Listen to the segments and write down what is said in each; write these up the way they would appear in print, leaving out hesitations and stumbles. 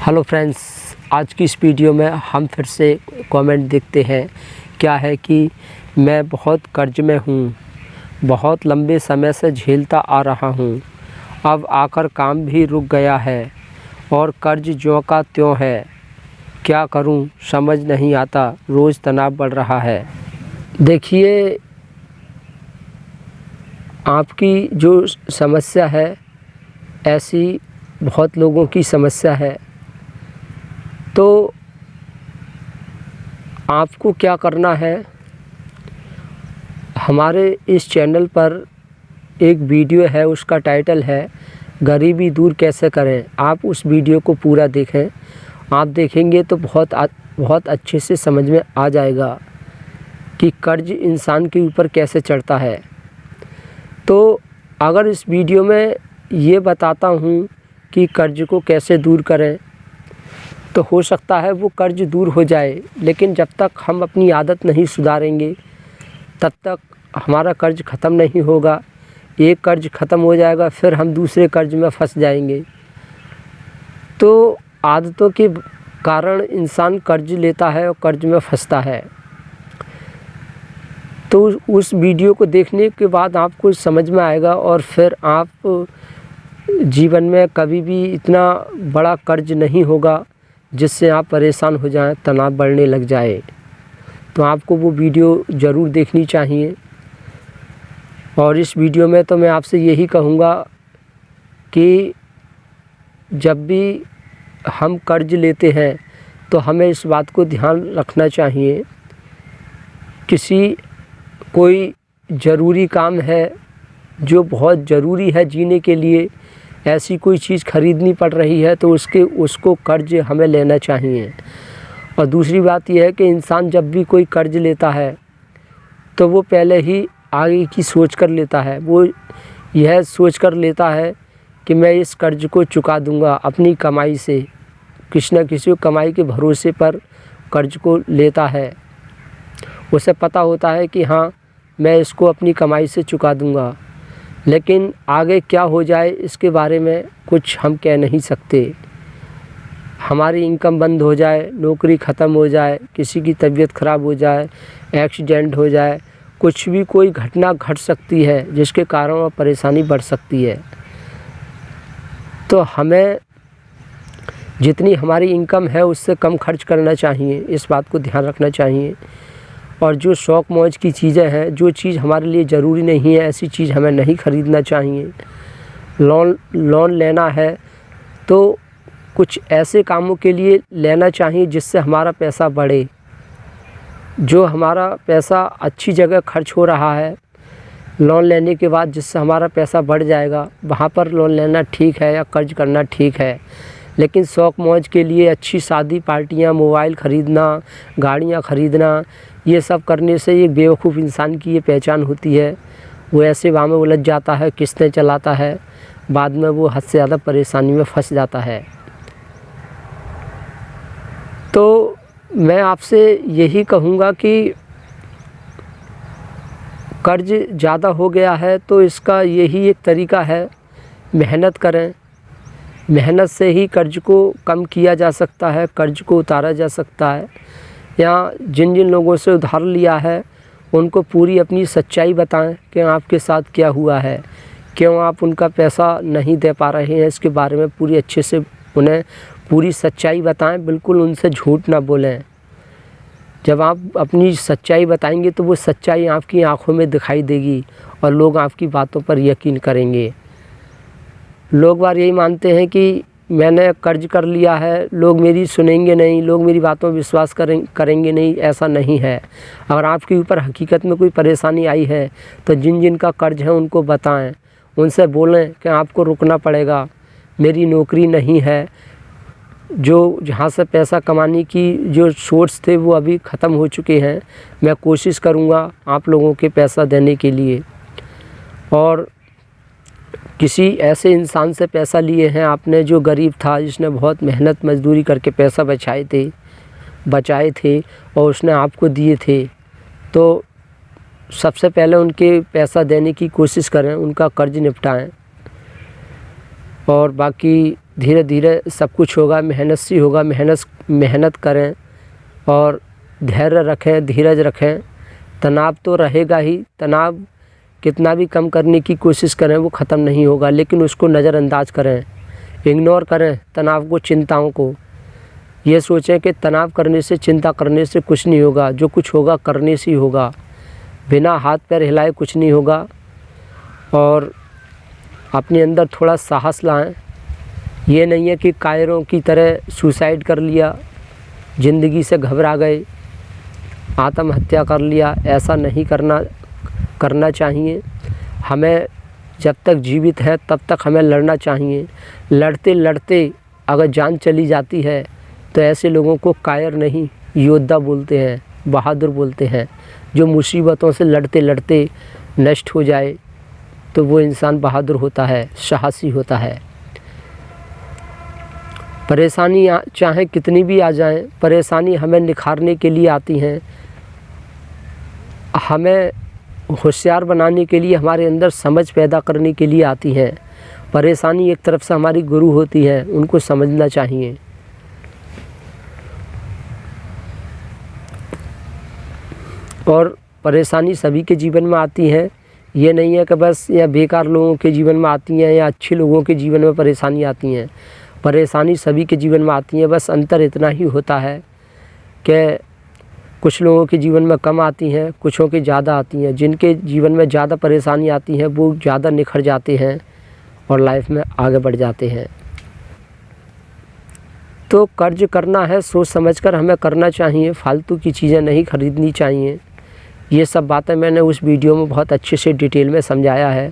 Hello friends, आज की इस वीडियो में हम फिर से कमेंट देखते हैं। क्या है कि मैं बहुत कर्ज में हूँ, बहुत लंबे समय से झेलता आ रहा हूँ। अब आकर काम भी रुक गया है और कर्ज ज्यों का त्यों है। क्या करूँ समझ नहीं आता, रोज़ तनाव बढ़ रहा है। देखिए, आपकी जो समस्या है ऐसी बहुत लोगों की समस्या है। तो आपको क्या करना है, हमारे इस चैनल पर एक वीडियो है, उसका टाइटल है गरीबी दूर कैसे करें। आप उस वीडियो को पूरा देखें। आप देखेंगे तो बहुत अच्छे से समझ में आ जाएगा कि कर्ज इंसान के ऊपर कैसे चढ़ता है। तो अगर इस वीडियो में ये बताता हूँ कि कर्ज को कैसे दूर करें, तो हो सकता है वो कर्ज दूर हो जाए, लेकिन जब तक हम अपनी आदत नहीं सुधारेंगे तब तक हमारा कर्ज ख़त्म नहीं होगा। एक कर्ज ख़त्म हो जाएगा, फिर हम दूसरे कर्ज में फंस जाएंगे। तो आदतों के कारण इंसान कर्ज लेता है और कर्ज में फंसता है। तो उस वीडियो को देखने के बाद आपको समझ में आएगा और फिर आप जीवन में कभी भी इतना बड़ा कर्ज नहीं होगा जिससे आप परेशान हो जाएं, तनाव बढ़ने लग जाए। तो आपको वो वीडियो ज़रूर देखनी चाहिए। और इस वीडियो में तो मैं आपसे यही कहूँगा कि जब भी हम कर्ज लेते हैं तो हमें इस बात को ध्यान रखना चाहिए, कोई ज़रूरी काम है जो बहुत ज़रूरी है जीने के लिए, ऐसी कोई चीज़ ख़रीदनी पड़ रही है तो उसको कर्ज हमें लेना चाहिए। और दूसरी बात यह है कि इंसान जब भी कोई कर्ज लेता है तो वो पहले ही आगे की सोच कर लेता है। वो यह सोच कर लेता है कि मैं इस कर्ज को चुका दूंगा अपनी कमाई से। किसी न किसी कमाई के भरोसे पर कर्ज को लेता है। उसे पता होता है कि हाँ, मैं इसको अपनी कमाई से चुका दूंगा, लेकिन आगे क्या हो जाए इसके बारे में कुछ हम कह नहीं सकते। हमारी इनकम बंद हो जाए, नौकरी ख़त्म हो जाए, किसी की तबीयत ख़राब हो जाए, एक्सीडेंट हो जाए, कुछ भी कोई घटना घट सकती है जिसके कारण वह परेशानी बढ़ सकती है। तो हमें जितनी हमारी इनकम है उससे कम खर्च करना चाहिए, इस बात को ध्यान रखना चाहिए। और जो शौक़ मौज की चीज़ें हैं, जो चीज़ हमारे लिए ज़रूरी नहीं है, ऐसी चीज़ हमें नहीं ख़रीदना चाहिए। लोन लेना है तो कुछ ऐसे कामों के लिए लेना चाहिए जिससे हमारा पैसा बढ़े। जो हमारा पैसा अच्छी जगह खर्च हो रहा है, लोन लेने के बाद जिससे हमारा पैसा बढ़ जाएगा, वहाँ पर लोन लेना ठीक है या कर्ज करना ठीक है। लेकिन शौक़ मौज के लिए अच्छी शादी पार्टियाँ, मोबाइल ख़रीदना, गाड़ियाँ ख़रीदना, ये सब करने से एक बेवकूफ़ इंसान की ये पहचान होती है। वो ऐसे वाह में उलझ जाता है, किस्तें चलाता है, बाद में वो हद से ज़्यादा परेशानी में फंस जाता है। तो मैं आपसे यही कहूँगा कि कर्ज ज़्यादा हो गया है तो इसका यही एक तरीका है, मेहनत करें। मेहनत से ही कर्ज को कम किया जा सकता है, कर्ज को उतारा जा सकता है। या जिन लोगों से उधार लिया है उनको पूरी अपनी सच्चाई बताएं कि आपके साथ क्या हुआ है, क्यों आप उनका पैसा नहीं दे पा रहे हैं। इसके बारे में पूरी अच्छे से उन्हें पूरी सच्चाई बताएं, बिल्कुल उनसे झूठ ना बोलें। जब आप अपनी सच्चाई बताएंगे तो वो सच्चाई आपकी आंखों में दिखाई देगी और लोग आपकी बातों पर यकीन करेंगे। लोग बार यही मानते हैं कि मैंने कर्ज कर लिया है, लोग मेरी सुनेंगे नहीं, लोग मेरी बातों पर विश्वास करेंगे नहीं। ऐसा नहीं है। अगर आपके ऊपर हकीकत में कोई परेशानी आई है तो जिन का कर्ज है उनको बताएं, उनसे बोलें कि आपको रुकना पड़ेगा, मेरी नौकरी नहीं है, जो जहाँ से पैसा कमाने की जो सोर्स थे वो अभी ख़त्म हो चुके हैं। मैं कोशिश करूँगा आप लोगों के पैसा देने के लिए। और किसी ऐसे इंसान से पैसा लिए हैं आपने जो गरीब था, जिसने बहुत मेहनत मजदूरी करके पैसा बचाए थे और उसने आपको दिए थे, तो सबसे पहले उनके पैसा देने की कोशिश करें, उनका कर्ज निपटाएं। और बाकी धीरे धीरे सब कुछ होगा, मेहनत से होगा। मेहनत करें और धैर्य रखें, धीरज रखें। तनाव तो रहेगा ही, तनाव कितना भी कम करने की कोशिश करें वो ख़त्म नहीं होगा, लेकिन उसको नज़रअंदाज करें, इग्नोर करें तनाव को, चिंताओं को। ये सोचें कि तनाव करने से, चिंता करने से कुछ नहीं होगा, जो कुछ होगा करने से ही होगा। बिना हाथ पैर हिलाए कुछ नहीं होगा। और अपने अंदर थोड़ा साहस लाएं। ये नहीं है कि कायरों की तरह सुसाइड कर लिया, ज़िंदगी से घबरा गए, आत्महत्या कर लिया। ऐसा नहीं करना चाहिए। हमें जब तक जीवित है तब तक हमें लड़ना चाहिए। लड़ते लड़ते अगर जान चली जाती है तो ऐसे लोगों को कायर नहीं, योद्धा बोलते हैं, बहादुर बोलते हैं। जो मुसीबतों से लड़ते लड़ते नष्ट हो जाए तो वो इंसान बहादुर होता है, साहसी होता है। परेशानी चाहे कितनी भी आ जाएं, परेशानी हमें निखारने के लिए आती हैं, हमें होशियार बनाने के लिए, हमारे अंदर समझ पैदा करने के लिए आती हैं। परेशानी एक तरफ से हमारी गुरु होती है, उनको समझना चाहिए। और परेशानी सभी के जीवन में आती है। ये नहीं है कि बस या बेकार लोगों के जीवन में आती हैं या अच्छे लोगों के जीवन में परेशानी आती हैं। परेशानी सभी के जीवन में आती है। बस अंतर इतना ही होता है कि कुछ लोगों के जीवन में कम आती हैं, कुछों के ज़्यादा आती हैं। जिनके जीवन में ज़्यादा परेशानी आती है वो ज़्यादा निखर जाते हैं और लाइफ में आगे बढ़ जाते हैं। तो कर्ज करना है सोच समझकर हमें करना चाहिए, फालतू की चीज़ें नहीं खरीदनी चाहिए। ये सब बातें मैंने उस वीडियो में बहुत अच्छे से डिटेल में समझाया है,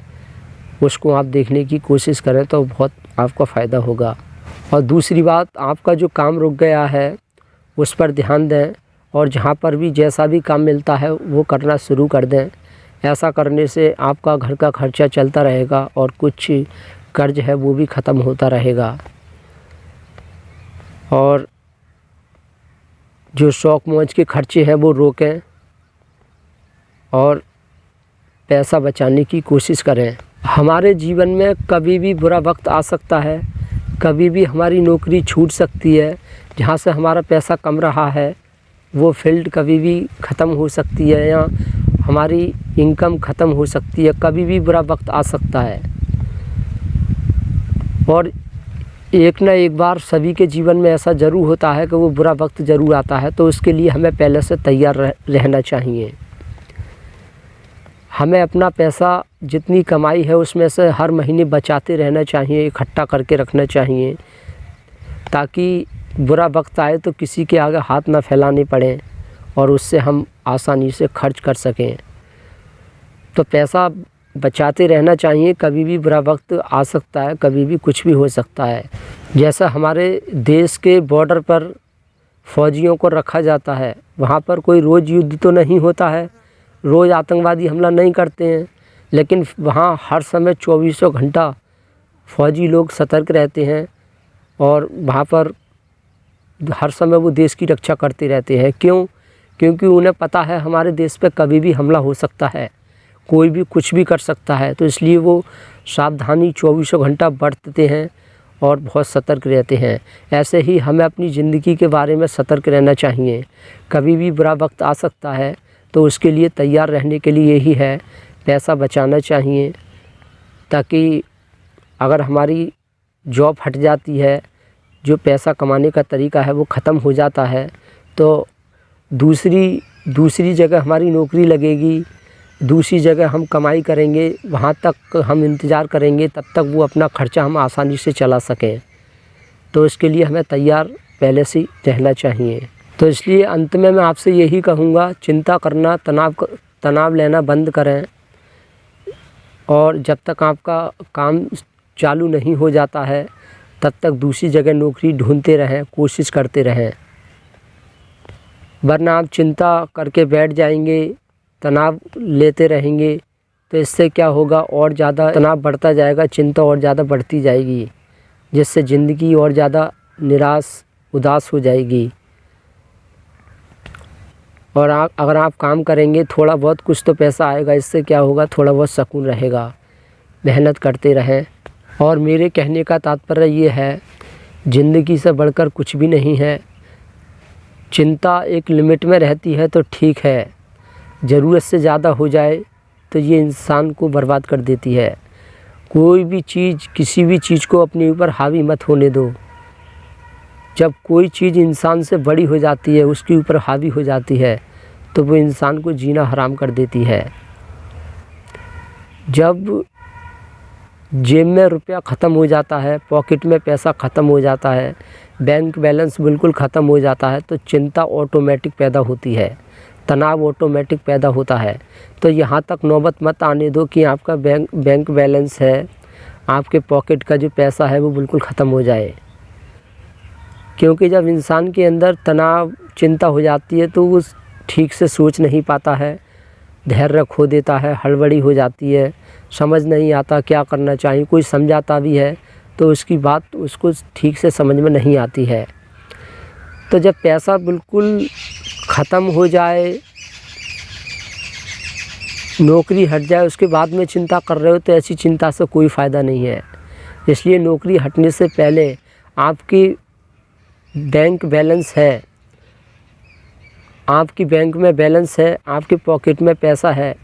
उसको आप देखने की कोशिश करें तो बहुत आपका फ़ायदा होगा। और दूसरी बात, आपका जो काम रुक गया है उस पर ध्यान दें और जहाँ पर भी जैसा भी काम मिलता है वो करना शुरू कर दें। ऐसा करने से आपका घर का खर्चा चलता रहेगा और कुछ कर्ज है वो भी ख़त्म होता रहेगा। और जो शौक़ मौज के खर्चे हैं वो रोकें और पैसा बचाने की कोशिश करें। हमारे जीवन में कभी भी बुरा वक्त आ सकता है, कभी भी हमारी नौकरी छूट सकती है। जहाँ से हमारा पैसा कम रहा है वो फील्ड कभी भी ख़त्म हो सकती है या हमारी इनकम ख़त्म हो सकती है। कभी भी बुरा वक्त आ सकता है और एक ना एक बार सभी के जीवन में ऐसा ज़रूर होता है कि वो बुरा वक्त ज़रूर आता है। तो उसके लिए हमें पहले से तैयार रहना चाहिए। हमें अपना पैसा जितनी कमाई है उसमें से हर महीने बचाते रहना चाहिए, इकट्ठा करके रखना चाहिए, ताकि बुरा वक्त आए तो किसी के आगे हाथ ना फैलाने पड़े और उससे हम आसानी से खर्च कर सकें। तो पैसा बचाते रहना चाहिए। कभी भी बुरा वक्त आ सकता है, कभी भी कुछ भी हो सकता है। जैसा हमारे देश के बॉर्डर पर फ़ौजियों को रखा जाता है, वहाँ पर कोई रोज़ युद्ध तो नहीं होता है, रोज़ आतंकवादी हमला नहीं करते हैं, लेकिन वहाँ हर समय 24 घंटा फ़ौजी लोग सतर्क रहते हैं और वहाँ पर हर समय वो देश की रक्षा करते रहते हैं। क्यों? क्योंकि उन्हें पता है हमारे देश पे कभी भी हमला हो सकता है, कोई भी कुछ भी कर सकता है। तो इसलिए वो सावधानी 24 घंटा बरतते हैं और बहुत सतर्क रहते हैं। ऐसे ही हमें अपनी ज़िंदगी के बारे में सतर्क रहना चाहिए। कभी भी बुरा वक्त आ सकता है तो उसके लिए तैयार रहने के लिए यही है, पैसा बचाना चाहिए, ताकि अगर हमारी जॉब हट जाती है, जो पैसा कमाने का तरीका है वो ख़त्म हो जाता है, तो दूसरी जगह हमारी नौकरी लगेगी, दूसरी जगह हम कमाई करेंगे, वहाँ तक हम इंतज़ार करेंगे, तब तक वो अपना ख़र्चा हम आसानी से चला सकें। तो इसके लिए हमें तैयार पहले से रहना चाहिए। तो इसलिए अंत में मैं आपसे यही कहूँगा, चिंता करना, तनाव लेना बंद करें और जब तक आपका काम चालू नहीं हो जाता है तब तक दूसरी जगह नौकरी ढूंढते रहें, कोशिश करते रहें। वरना आप चिंता करके बैठ जाएंगे, तनाव लेते रहेंगे तो इससे क्या होगा, और ज़्यादा तनाव बढ़ता जाएगा, चिंता और ज़्यादा बढ़ती जाएगी, जिससे ज़िंदगी और ज़्यादा उदास हो जाएगी। और अगर आप काम करेंगे, थोड़ा बहुत कुछ तो पैसा आएगा, इससे क्या होगा, थोड़ा बहुत सुकून रहेगा। मेहनत करते रहें और मेरे कहने का तात्पर्य ये है, ज़िंदगी से बढ़कर कुछ भी नहीं है। चिंता एक लिमिट में रहती है तो ठीक है, ज़रूरत से ज़्यादा हो जाए तो ये इंसान को बर्बाद कर देती है। कोई भी चीज़, किसी भी चीज़ को अपने ऊपर हावी मत होने दो। जब कोई चीज़ इंसान से बड़ी हो जाती है, उसके ऊपर हावी हो जाती है, तो वो इंसान को जीना हराम कर देती है। जब जेब में रुपया ख़त्म हो जाता है, पॉकेट में पैसा ख़त्म हो जाता है, बैंक बैलेंस बिल्कुल ख़त्म हो जाता है, तो चिंता ऑटोमेटिक पैदा होती है, तनाव ऑटोमेटिक पैदा होता है। तो यहाँ तक नौबत मत आने दो कि आपका बैंक बैलेंस है, आपके पॉकेट का जो पैसा है वो बिल्कुल ख़त्म हो जाए। क्योंकि जब इंसान के अंदर तनाव, चिंता हो जाती है तो वो ठीक से सोच नहीं पाता है, धैर्य खो देता है, हड़बड़ी हो जाती है, समझ नहीं आता क्या करना चाहिए। कोई समझाता भी है तो उसकी बात उसको ठीक से समझ में नहीं आती है। तो जब पैसा बिल्कुल ख़त्म हो जाए, नौकरी हट जाए, उसके बाद में चिंता कर रहे हो तो ऐसी चिंता से कोई फ़ायदा नहीं है। इसलिए नौकरी हटने से पहले आपकी बैंक बैलेंस है, आपकी बैंक में बैलेंस है, आपके पॉकेट में पैसा है,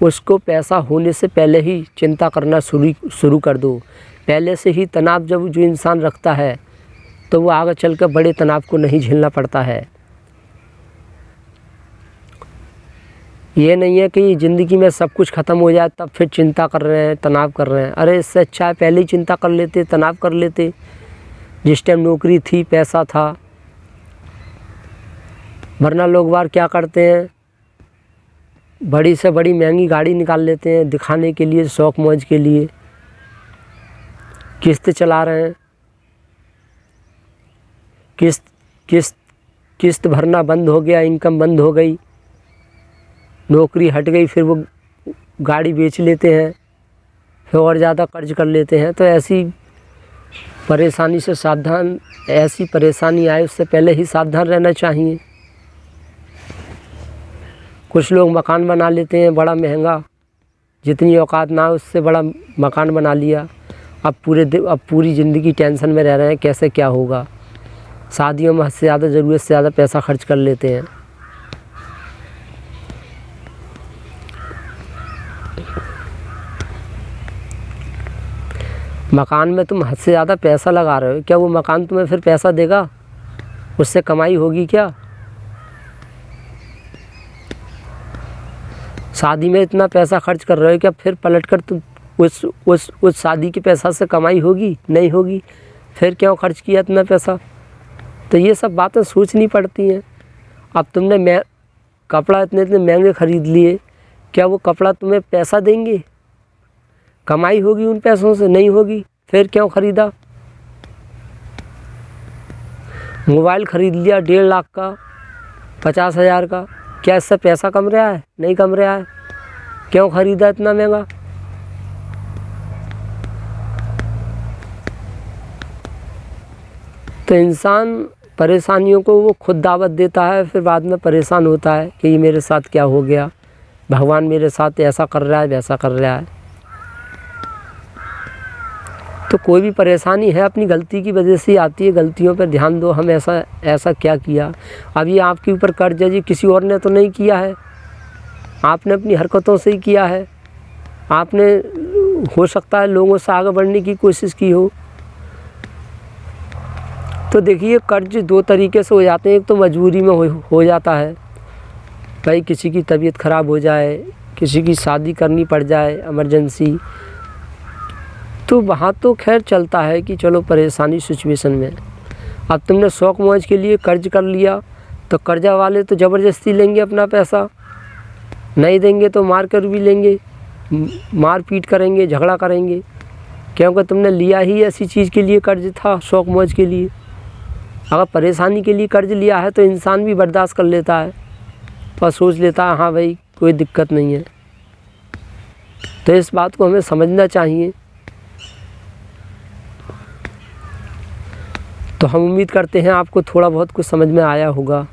उसको पैसा होने से पहले ही चिंता करना शुरू कर दो। पहले से ही तनाव जब जो इंसान रखता है तो वो आगे चलकर बड़े तनाव को नहीं झेलना पड़ता है। ये नहीं है कि ज़िंदगी में सब कुछ ख़त्म हो जाए तब फिर चिंता कर रहे हैं, तनाव कर रहे हैं। अरे इससे अच्छा है पहले ही चिंता कर लेते, तनाव कर लेते। जिस टाइम नौकरी थी, पैसा था। वरना लोग बार क्या करते हैं, बड़ी से बड़ी महंगी गाड़ी निकाल लेते हैं दिखाने के लिए, शौक मौज के लिए, किस्त चला रहे हैं। किस्त भरना बंद हो गया, इनकम बंद हो गई, नौकरी हट गई, फिर वो गाड़ी बेच लेते हैं, फिर और ज़्यादा कर्ज कर लेते हैं। तो ऐसी परेशानी से सावधान, ऐसी परेशानी आए उससे पहले ही सावधान रहना चाहिए। कुछ लोग मकान बना लेते हैं बड़ा महंगा, जितनी औकात ना हो उससे बड़ा मकान बना लिया। अब पूरी ज़िंदगी टेंशन में रह रहे हैं कैसे क्या होगा। शादियों में हद से ज़्यादा, ज़रूरत से ज़्यादा पैसा खर्च कर लेते हैं। मकान में तुम हद से ज़्यादा पैसा लगा रहे हो, क्या वो मकान तुम्हें फिर पैसा देगा? उससे कमाई होगी क्या? शादी में इतना पैसा खर्च कर रहे हो, क्या फिर पलटकर तुम उस शादी के पैसा से कमाई होगी? नहीं होगी। फिर क्यों खर्च किया इतना पैसा? तो ये सब बातें सोचनी पड़ती हैं। अब तुमने कपड़ा इतने महंगे ख़रीद लिए, क्या वो कपड़ा तुम्हें पैसा देंगे? कमाई होगी उन पैसों से? नहीं होगी। फिर क्यों ख़रीदा? मोबाइल ख़रीद लिया 1.5 लाख का, 50,000 का, क्या इससे पैसा कम रहा है? नहीं कम रहा है। क्यों ख़रीदा इतना महंगा? तो इंसान परेशानियों को वो खुद दावत देता है, फिर बाद में परेशान होता है कि ये मेरे साथ क्या हो गया, भगवान मेरे साथ ऐसा कर रहा है, वैसा कर रहा है। तो कोई भी परेशानी है अपनी गलती की वजह से आती है। गलतियों पर ध्यान दो, हम ऐसा क्या किया। अब ये आपके ऊपर कर्ज है जी, किसी और ने तो नहीं किया है, आपने अपनी हरकतों से ही किया है। आपने हो सकता है लोगों से आगे बढ़ने की कोशिश की हो। तो देखिए, कर्ज 2 तरीके से हो जाते हैं। एक तो मजबूरी में हो जाता है, भाई किसी की तबीयत ख़राब हो जाए, किसी की शादी करनी पड़ जाए इमरजेंसी, तो वहाँ तो खैर चलता है कि चलो परेशानी सिचुएशन में। अब तुमने शौक मौज के लिए कर्ज कर लिया, तो कर्जा वाले तो ज़बरदस्ती लेंगे अपना पैसा, नहीं देंगे तो मार कर भी लेंगे, मार पीट करेंगे, झगड़ा करेंगे, क्योंकि तुमने लिया ही ऐसी चीज़ के लिए कर्ज था, शौक मौज के लिए। अगर परेशानी के लिए कर्ज लिया है तो इंसान भी बर्दाश्त कर लेता है और सोच लेता है हाँ भाई कोई दिक्कत नहीं है। तो इस बात को हमें समझना चाहिए। तो हम उम्मीद करते हैं आपको थोड़ा बहुत कुछ समझ में आया होगा।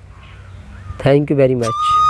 Thank you very much.